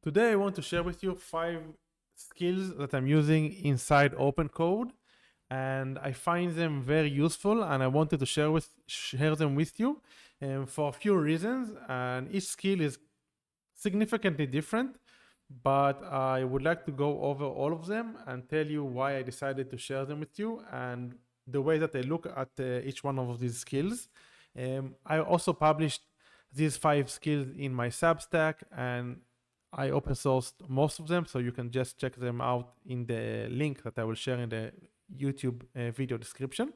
Today I want to share with you 5 skills that I'm using inside opencode, and I find them very useful, and I wanted to share them with you for a few reasons. And each skill is significantly different, but I would like to go over all of them and tell you why I decided to share them with you and the way that I look at each one of these skills. I also published these 5 skills in my Substack, and I open sourced most of them, so you can just check them out in the link that I will share in the YouTube video description.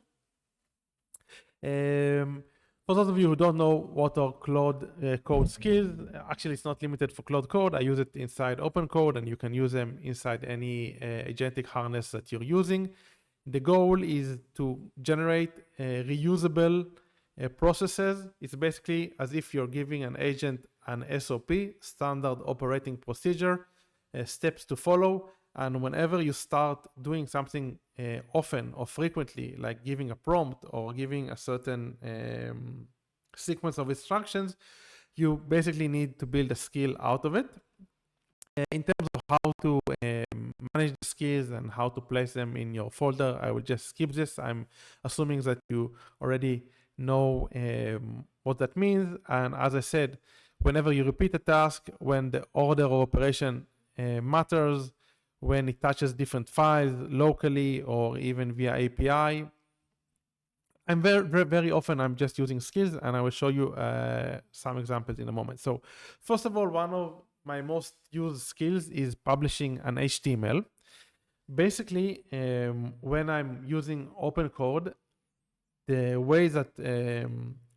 For those of you who don't know what are Claude Code skills, actually it's not limited for Claude Code. I use it inside opencode, and you can use them inside any agentic harness that you're using. The goal is to generate reusable processes. It's basically as if you're giving an agent an SOP, standard operating procedure, steps to follow. And whenever you start doing something often or frequently, like giving a prompt or giving a certain sequence of instructions, you basically need to build a skill out of it. In terms of how to manage the skills and how to place them in your folder, I will just skip this. I'm assuming that you already know what that means. And as I said, whenever you repeat a task, when the order of operation matters, when it touches different files locally or even via API, I'm very often I'm just using skills, and I will show you some examples in a moment. So first of all, one of my most used skills is publishing an HTML. Basically, when I'm using opencode, the way that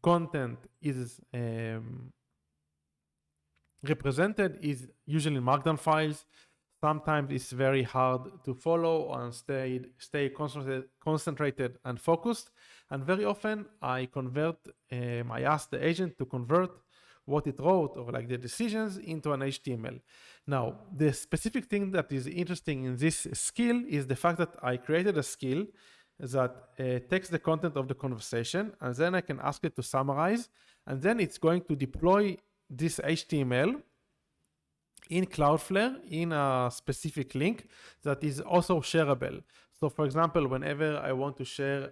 content is represented is usually in Markdown files. Sometimes it's very hard to follow and stay concentrated and focused. And very often I ask the agent to convert what it wrote, or like the decisions, into an HTML. Now, the specific thing that is interesting in this skill is the fact that I created a skill that takes the content of the conversation, and then I can ask it to summarize, and then it's going to deploy this HTML in Cloudflare in a specific link that is also shareable. So for example, whenever I want to share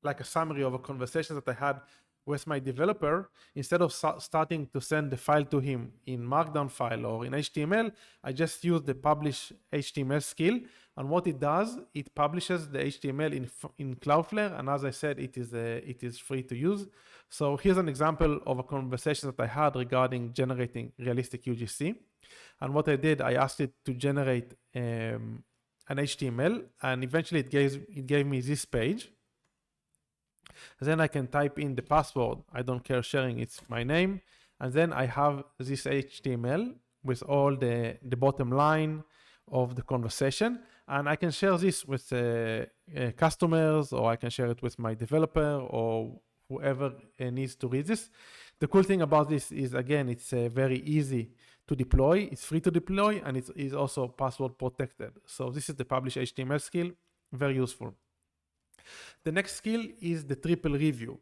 like a summary of a conversation that I had with my developer, instead of starting to send the file to him in Markdown file or in HTML, I just use the publish HTML skill. And what it does, it publishes the HTML in Cloudflare. And as I said, it is free to use. So here's an example of a conversation that I had regarding generating realistic UGC. And what I did, I asked it to generate an HTML, and eventually it gave me this page. Then I can type in the password. I don't care sharing, it's my name. And then I have this HTML with all the bottom line of the conversation. And I can share this with customers, or I can share it with my developer or whoever needs to read this. The cool thing about this is, again, it's very easy to deploy. It's free to deploy, and it is also password protected. So this is the publish HTML skill, very useful. The next skill is the triple review.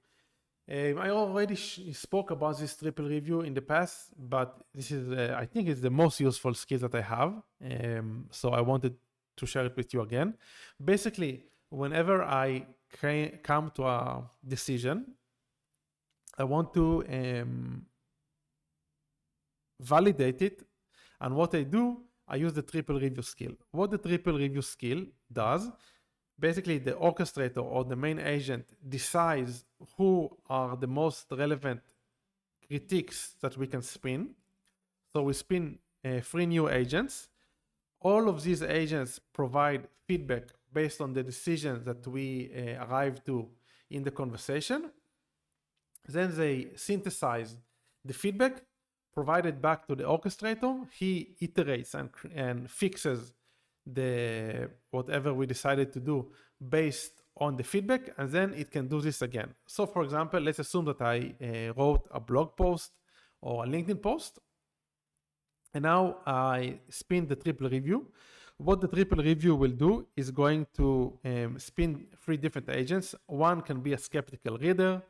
I already spoke about this triple review in the past, but this is, I think it's the most useful skill that I have. So I wanted to share it with you again. Basically, whenever I come to a decision, I want to validate it. And what I do, I use the triple review skill. What the triple review skill does, basically the orchestrator or the main agent decides who are the most relevant critiques that we can spin. So we spin 3 new agents. All of these agents provide feedback based on the decisions that we arrive to in the conversation. Then they synthesize the feedback, provide it back to the orchestrator. He iterates and fixes the whatever we decided to do based on the feedback, and then it can do this again. So for example, let's assume that I wrote a blog post or a LinkedIn post, and now I spin the triple review. What the triple review will do is going to spin 3 different agents. One can be a skeptical reader.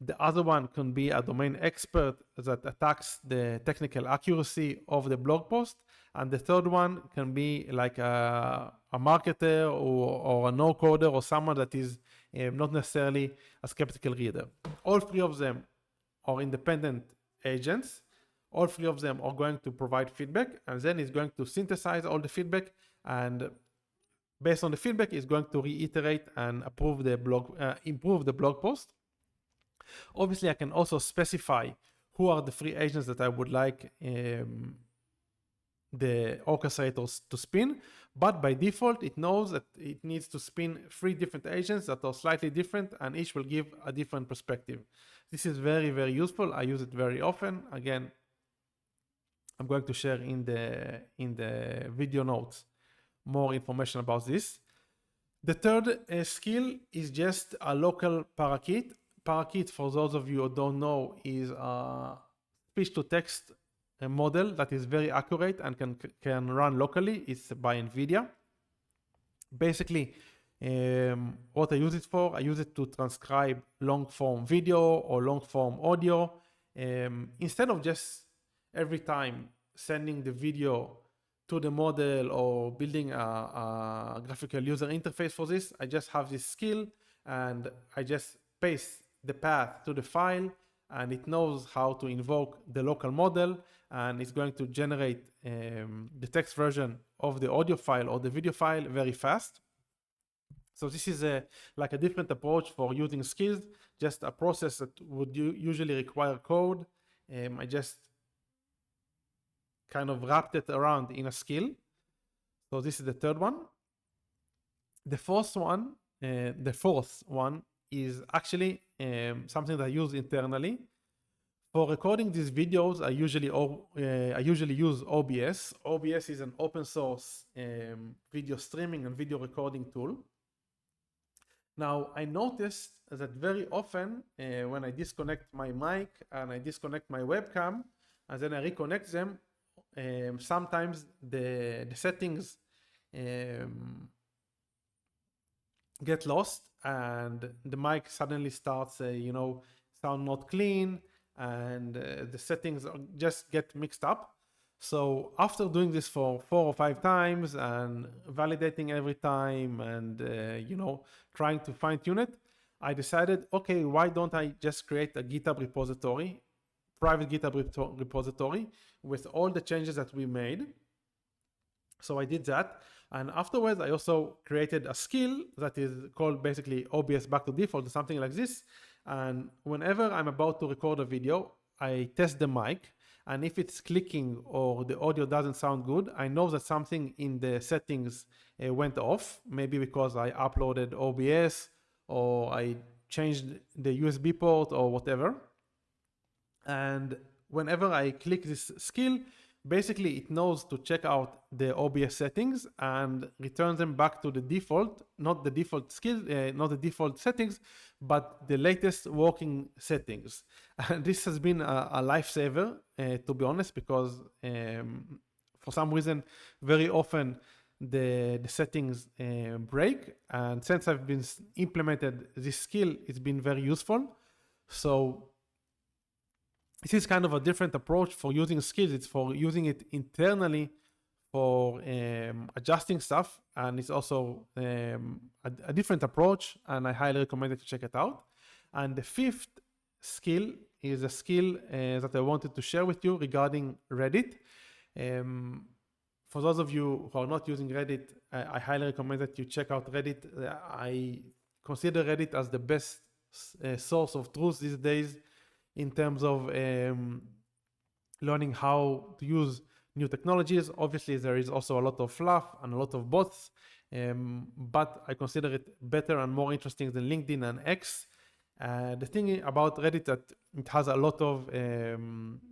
The other one can be a domain expert that attacks the technical accuracy of the blog post. And the third one can be like a marketer or a no-coder or someone that is not necessarily a skeptical reader. All three of them are independent agents. All three of them are going to provide feedback, and then it's going to synthesize all the feedback, and based on the feedback, it's going to reiterate and improve the blog post. Obviously, I can also specify who are the three agents that I would like the orchestrators to spin, but by default, it knows that it needs to spin 3 different agents that are slightly different, and each will give a different perspective. This is very, very useful. I use it very often. Again, I'm going to share in the video notes more information about this. The third skill is just a local Parakeet. Parakeet, for those of you who don't know, is a speech-to-text model that is very accurate and can run locally. It's by NVIDIA. Basically, what I use it for, I use it to transcribe long-form video or long-form audio. Instead of just every time sending the video to the model or building a graphical user interface for this, I just have this skill and I just paste the path to the file, and it knows how to invoke the local model, and it's going to generate the text version of the audio file or the video file very fast. So this is like a different approach for using skills, just a process that would usually require code. I just kind of wrapped it around in a skill. So this is the third one. The fourth one is actually something that I use internally. For recording these videos, I usually use OBS. OBS is an open source video streaming and video recording tool. Now, I noticed that very often when I disconnect my mic and I disconnect my webcam and then I reconnect them, sometimes the settings get lost and the mic suddenly starts, sound not clean, and the settings just get mixed up. So after doing this for 4 or 5 times and validating every time and, trying to fine tune it, I decided, okay, why don't I just create a GitHub repository, private GitHub repository with all the changes that we made. So I did that. And afterwards, I also created a skill that is called basically OBS back to default or something like this. And whenever I'm about to record a video, I test the mic. And if it's clicking or the audio doesn't sound good, I know that something in the settings went off, maybe because I uploaded OBS or I changed the USB port or whatever. And whenever I click this skill, basically it knows to check out the OBS settings and return them back to the default, not the default skill, not the default settings, but the latest working settings. And this has been a lifesaver, to be honest, because for some reason, very often the settings break. And since I've been implemented this skill, it's been very useful. So this is kind of a different approach for using skills. It's for using it internally for adjusting stuff. And it's also a different approach. And I highly recommend you to check it out. And the fifth skill is a skill that I wanted to share with you regarding Reddit. For those of you who are not using Reddit, I highly recommend that you check out Reddit. I consider Reddit as the best source of truth these days in terms of learning how to use new technologies. Obviously, there is also a lot of fluff and a lot of bots, but I consider it better and more interesting than LinkedIn and X. The thing about Reddit that it has a lot of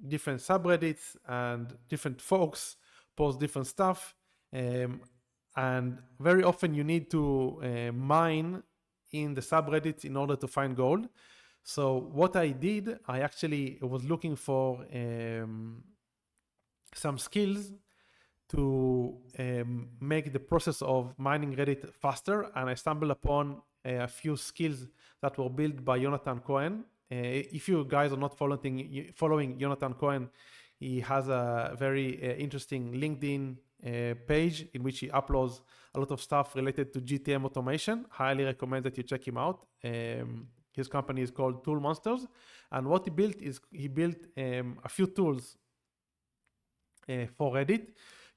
different subreddits and different folks post different stuff. And very often you need to mine in the subreddits in order to find gold. So what I did, I actually was looking for some skills to make the process of mining Reddit faster. And I stumbled upon a few skills that were built by Jonathan Cohen If you guys are not following Jonathan Cohen, he has a very interesting LinkedIn page in which he uploads a lot of stuff related to GTM automation. Highly recommend that you check him out. His company is called Tool Monsters, and what he built is he built a few tools for Reddit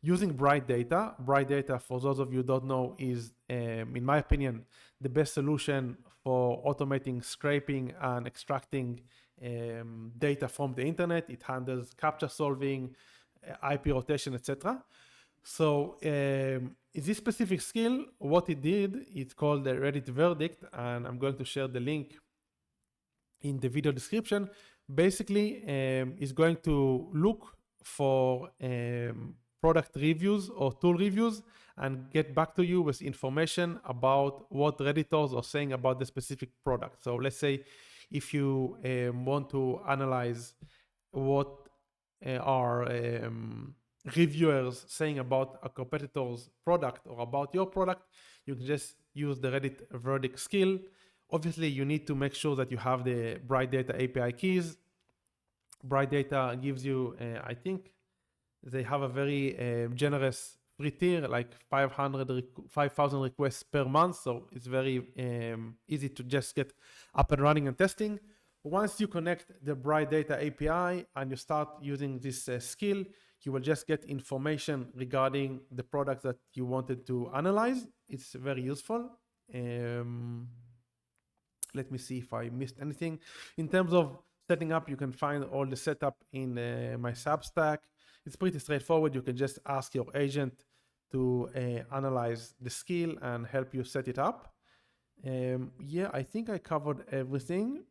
using Bright Data. Bright Data, for those of you who don't know, is, in my opinion, the best solution for automating scraping and extracting data from the internet. It handles captcha solving, IP rotation, etc. So in this specific skill, what it did, it's called the Reddit Verdict, and I'm going to share the link in the video description. Basically, it's going to look for product reviews or tool reviews and get back to you with information about what Redditors are saying about the specific product. So let's say if you want to analyze what are reviewers saying about a competitor's product or about your product, you can just use the Reddit Verdict skill. Obviously, you need to make sure that you have the Bright Data API keys. Bright Data gives you, I think, they have a very generous free tier, like 5,000 requests per month. So it's very easy to just get up and running and testing. Once you connect the Bright Data API and you start using this skill, you will just get information regarding the products that you wanted to analyze. It's very useful. Let me see if I missed anything. In terms of setting up, you can find all the setup in my Substack. It's pretty straightforward. You can just ask your agent to analyze the skill and help you set it up. Yeah, I think I covered everything.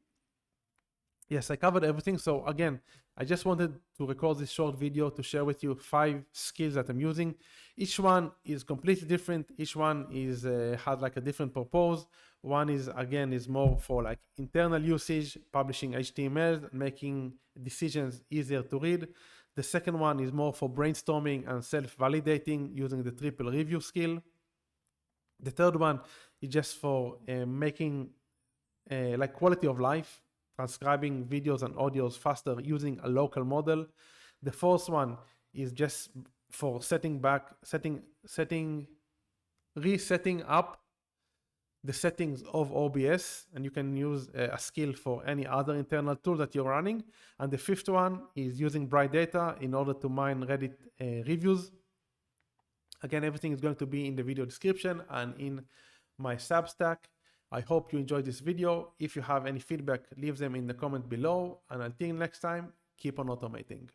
Yes, I covered everything. So again, I just wanted to record this short video to share with you 5 skills that I'm using. Each one is completely different. Each one is has like a different purpose. One is, again, is more for like internal usage, publishing HTML, making decisions easier to read. The second one is more for brainstorming and self-validating using the triple review skill. The third one is just for making like quality of life, transcribing videos and audios faster using a local model. The fourth one is just for resetting up the settings of OBS, and you can use a skill for any other internal tool that you're running. And the fifth one is using Bright Data in order to mine Reddit reviews. Again, everything is going to be in the video description and in my Substack. I hope you enjoyed this video. If you have any feedback, leave them in the comment below. And until next time, keep on automating.